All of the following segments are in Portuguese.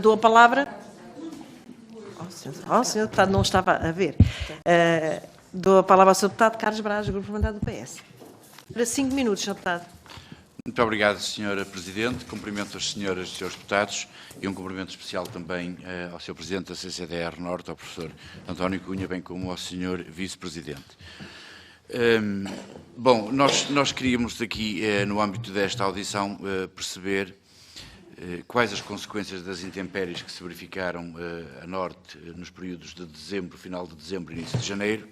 Dou a palavra. O senhor deputado não estava a ver. Dou a palavra ao senhor deputado Carlos Braz, Grupo Parlamentar do PS. Para 5 minutos, senhor deputado. Muito obrigado, Sra. Presidente. Cumprimento as senhoras e senhores deputados e um cumprimento especial também ao Sr. Presidente da CCDR Norte, ao professor António Cunha, bem como ao Sr. Vice-Presidente. Bom, nós queríamos aqui, no âmbito desta audição, perceber quais as consequências das intempéries que se verificaram a norte nos períodos de dezembro, final de dezembro e início de janeiro,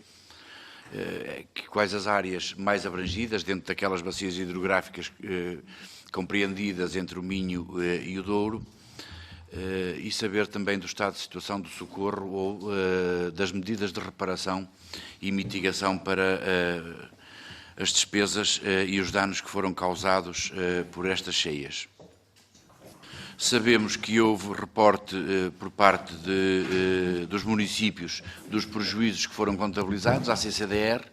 quais as áreas mais abrangidas dentro daquelas bacias hidrográficas compreendidas entre o Minho e o Douro, e saber também do estado de situação do socorro ou das medidas de reparação e mitigação para as despesas e os danos que foram causados por estas cheias. Sabemos que houve reporte por parte dos municípios dos prejuízos que foram contabilizados à CCDR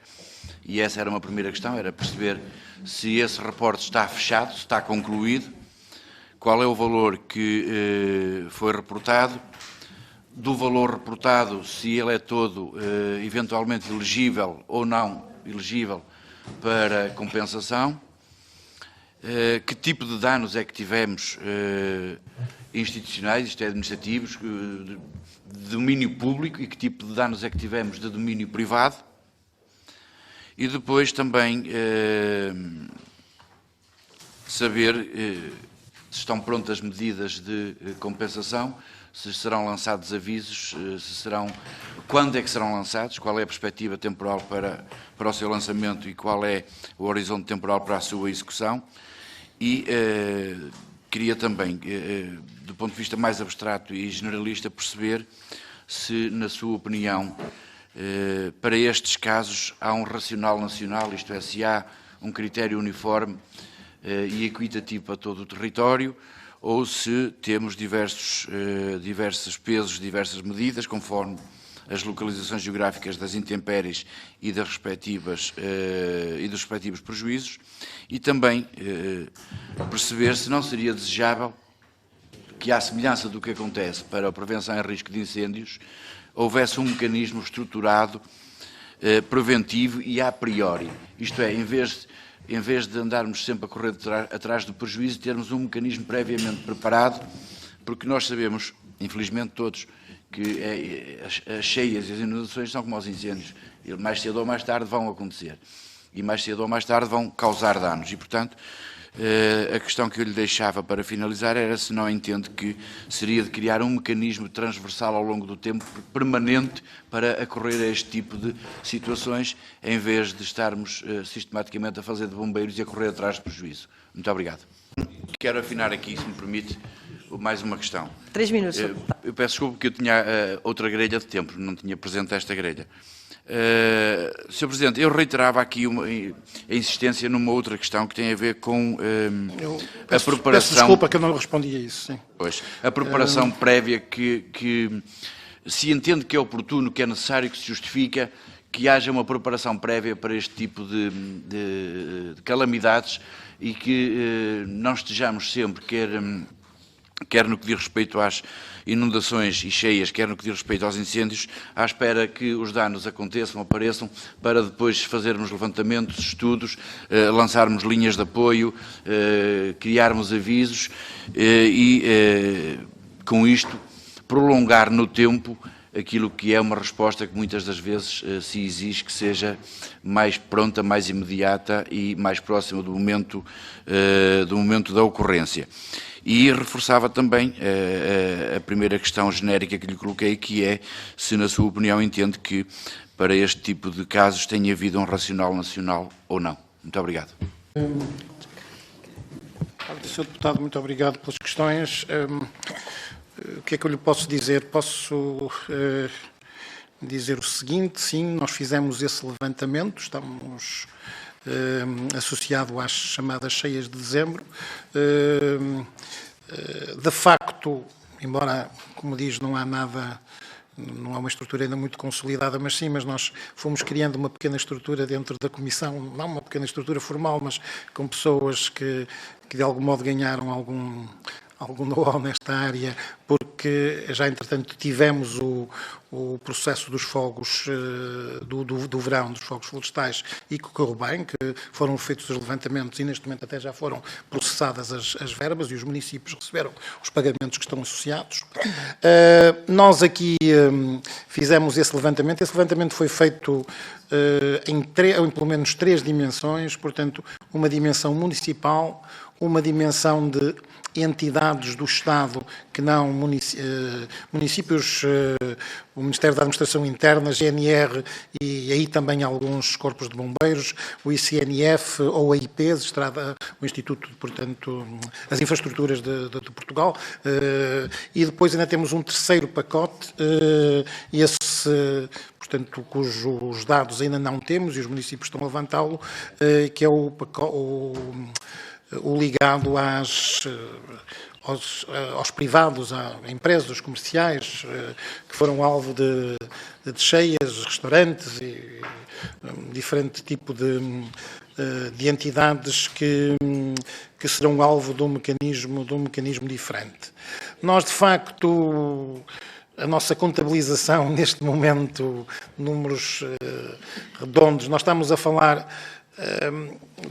e essa era uma primeira questão, era perceber se esse reporte está fechado, se está concluído, qual é o valor que foi reportado, do valor reportado, se ele é todo eventualmente elegível ou não elegível para compensação. Que tipo de danos é que tivemos institucionais, isto é, administrativos, de domínio público e que tipo de danos é que tivemos de domínio privado? E depois também saber se estão prontas medidas de compensação, se serão lançados avisos, quando é que serão lançados, qual é a perspectiva temporal para o seu lançamento e qual é o horizonte temporal para a sua execução. E queria também, do ponto de vista mais abstrato e generalista, perceber se, na sua opinião, para estes casos há um racional nacional, isto é, se há um critério uniforme e equitativo para todo o território, ou se temos diversos pesos, diversas medidas, conforme as localizações geográficas das intempéries e dos respectivos prejuízos, e também perceber se não seria desejável que, à semelhança do que acontece para a prevenção em risco de incêndios, houvesse um mecanismo estruturado, preventivo e a priori. Isto é, em vez de andarmos sempre a correr atrás do prejuízo, termos um mecanismo previamente preparado, porque nós sabemos, infelizmente todos, que as cheias e as inundações são como os incêndios, e mais cedo ou mais tarde vão acontecer, e mais cedo ou mais tarde vão causar danos, e portanto a questão que eu lhe deixava para finalizar era se não entende que seria de criar um mecanismo transversal ao longo do tempo, permanente, para acorrer a este tipo de situações, em vez de estarmos sistematicamente a fazer de bombeiros e a correr atrás de prejuízo. Muito obrigado. Quero afinar aqui, se me permite, mais uma questão. 3 minutos. Eu peço desculpa porque eu tinha outra grelha de tempo, não tinha presente esta grelha. Sr. Presidente, eu reiterava aqui a insistência numa outra questão que tem a ver com a preparação... Peço desculpa que eu não lhe respondi a isso, sim. Pois, a preparação prévia que se entende que é oportuno, que é necessário, que se justifica, que haja uma preparação prévia para este tipo de calamidades e que não estejamos sempre, quer no que diz respeito às inundações e cheias, quer no que diz respeito aos incêndios, à espera que os danos aconteçam, apareçam, para depois fazermos levantamentos, estudos, lançarmos linhas de apoio, criarmos avisos e, com isto, prolongar no tempo aquilo que é uma resposta que muitas das vezes se exige que seja mais pronta, mais imediata e mais próxima do momento da ocorrência. E reforçava também a primeira questão genérica que lhe coloquei, que é se, na sua opinião, entende que para este tipo de casos tenha havido um racional nacional ou não. Muito obrigado. Sr. Deputado, muito obrigado pelas questões. O que é que eu lhe posso dizer? Posso dizer o seguinte: sim, nós fizemos esse levantamento, estamos associado às chamadas cheias de dezembro. De facto, embora, como diz, não há uma estrutura ainda muito consolidada, mas nós fomos criando uma pequena estrutura dentro da Comissão, não uma pequena estrutura formal, mas com pessoas que de algum modo ganharam algum know-how nesta área, porque já, entretanto, tivemos o processo dos fogos do verão, dos fogos florestais, e que correu bem, que foram feitos os levantamentos e, neste momento, até já foram processadas as verbas e os municípios receberam os pagamentos que estão associados. Nós aqui fizemos esse levantamento. Esse levantamento foi feito em pelo menos 3 dimensões, portanto, uma dimensão municipal, uma dimensão de entidades do Estado que não municípios, o Ministério da Administração Interna, GNR e aí também alguns corpos de bombeiros, o ICNF ou a IPES, o Instituto, portanto, as infraestruturas de Portugal, e depois ainda temos um terceiro pacote, portanto, cujos dados ainda não temos e os municípios estão a levantá-lo, que é o ligado aos privados, a empresas comerciais que foram alvo de cheias, restaurantes e diferente tipo de entidades que serão alvo de um mecanismo diferente. Nós, de facto, a nossa contabilização, neste momento, números redondos, nós estamos a falar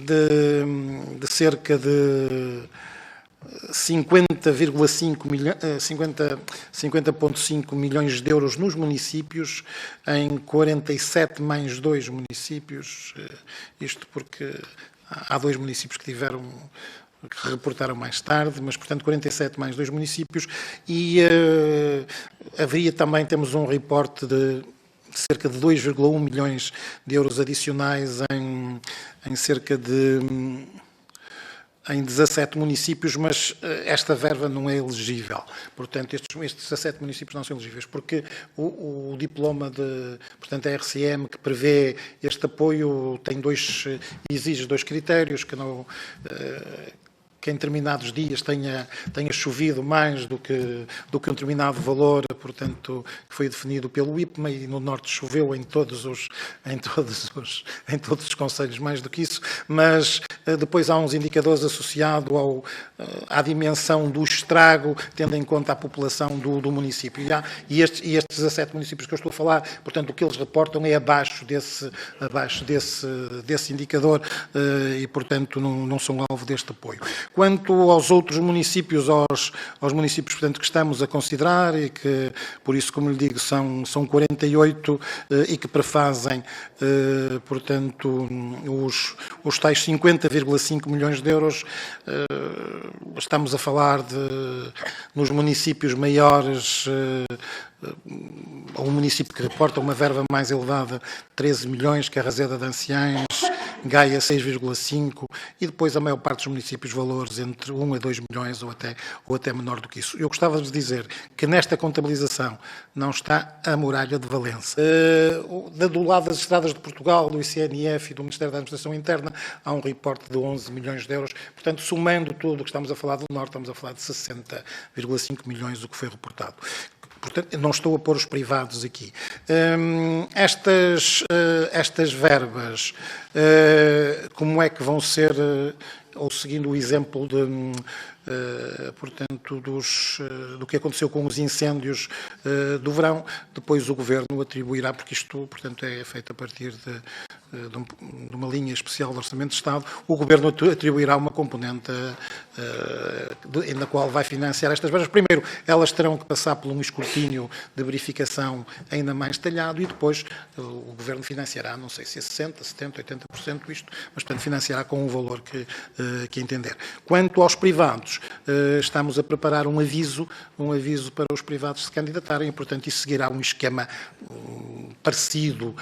de cerca de 50,5 milhões de euros nos municípios, em 47 mais 2 municípios, isto porque há 2 municípios que reportaram mais tarde, mas, portanto, 47 mais 2 municípios, e temos um reporte de cerca de 2,1 milhões de euros adicionais em cerca de 17 municípios, mas esta verba não é elegível. Portanto, estes 17 municípios não são elegíveis, porque o diploma portanto, a RCM, que prevê este apoio, exige 2 critérios, que em determinados dias tenha chovido mais do que um determinado valor, portanto, que foi definido pelo IPMA, e no Norte choveu em todos os concelhos mais do que isso, mas depois há uns indicadores associados à dimensão do estrago, tendo em conta a população do município. E estes 17 municípios que eu estou a falar, portanto, o que eles reportam é abaixo desse indicador e, portanto, não são alvo deste apoio. Quanto aos outros municípios, aos municípios, portanto, que estamos a considerar e que, por isso, como lhe digo, são 48 e que prefazem, portanto, os tais 50,5 milhões de euros, estamos a falar nos municípios maiores, um município que reporta uma verba mais elevada, 13 milhões, que é a Razeda de Anciães, Gaia 6,5, e depois a maior parte dos municípios valores entre 1 a 2 milhões ou até menor do que isso. Eu gostava de dizer que nesta contabilização não está a Muralha de Valença. Do lado das estradas de Portugal, do ICNF e do Ministério da Administração Interna, há um reporte de 11 milhões de euros. Portanto, somando tudo o que estamos a falar do Norte, estamos a falar de 60,5 milhões, o que foi reportado. Portanto, não estou a pôr os privados aqui. Estas verbas, como é que vão ser, ou seguindo o exemplo portanto, do que aconteceu com os incêndios do verão, depois o Governo atribuirá, porque isto, portanto, é feito a partir de uma linha especial do Orçamento de Estado, o Governo atribuirá uma componente na qual vai financiar estas verbas. Primeiro, elas terão que passar por um escrutínio de verificação ainda mais detalhado e depois o Governo financiará, não sei se é 60%, 70%, 80% isto, mas, portanto, financiará com o valor que entender. Quanto aos privados, estamos a preparar um aviso para os privados se candidatarem e, portanto, isso seguirá um esquema parecido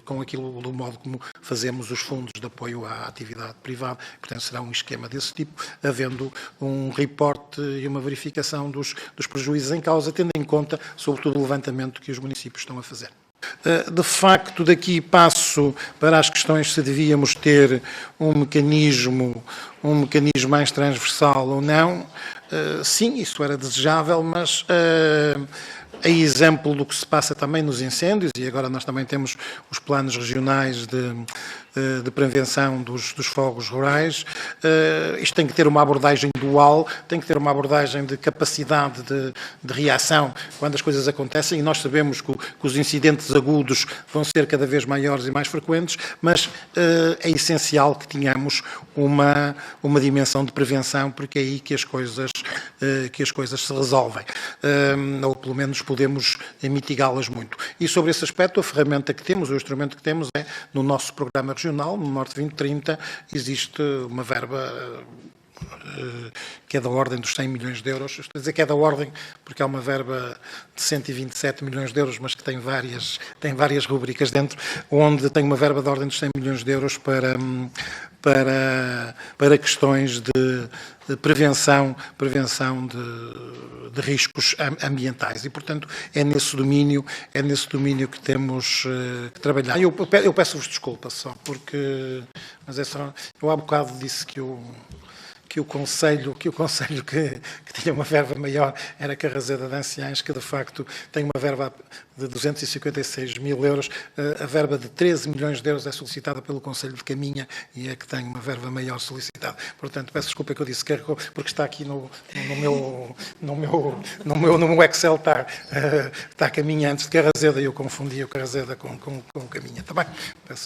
com aquilo do modo como fazemos os fundos de apoio à atividade privada. Portanto, será um esquema desse tipo, havendo um reporte e uma verificação dos prejuízos em causa, tendo em conta, sobretudo, o levantamento que os municípios estão a fazer. De facto, daqui passo para as questões se devíamos ter um mecanismo mais transversal ou não. Sim, isso era desejável, mas a exemplo do que se passa também nos incêndios, e agora nós também temos os planos regionais de prevenção dos fogos rurais, isto tem que ter uma abordagem dual, tem que ter uma abordagem de capacidade de reação quando as coisas acontecem, e nós sabemos que os incidentes agudos vão ser cada vez maiores e mais frequentes, mas é essencial que tenhamos uma dimensão de prevenção, porque é aí que as coisas se resolvem, ou pelo menos podemos mitigá-las muito. E sobre esse aspecto, a ferramenta que temos, o instrumento que temos é, no nosso programa regional, no Norte 2030, existe uma verba que é da ordem dos 100 milhões de euros. Estou a dizer que é da ordem porque há uma verba de 127 milhões de euros, mas que tem várias rubricas dentro, onde tem uma verba da ordem dos 100 milhões de euros para questões de prevenção de riscos ambientais. E, portanto, é nesse domínio que temos que trabalhar. Eu peço-vos desculpa só, porque... Mas é só... Eu há bocado disse que o Conselho que tinha uma verba maior era Carraseda de Anciães, que de facto tem uma verba de 256 mil euros. A verba de 13 milhões de euros é solicitada pelo Conselho de Caminha e é que tem uma verba maior solicitada. Portanto, peço desculpa que eu disse que porque está aqui no meu Excel está Caminha antes de Carraseda e eu confundi o Carraseda com o Caminha. Está bem? Peço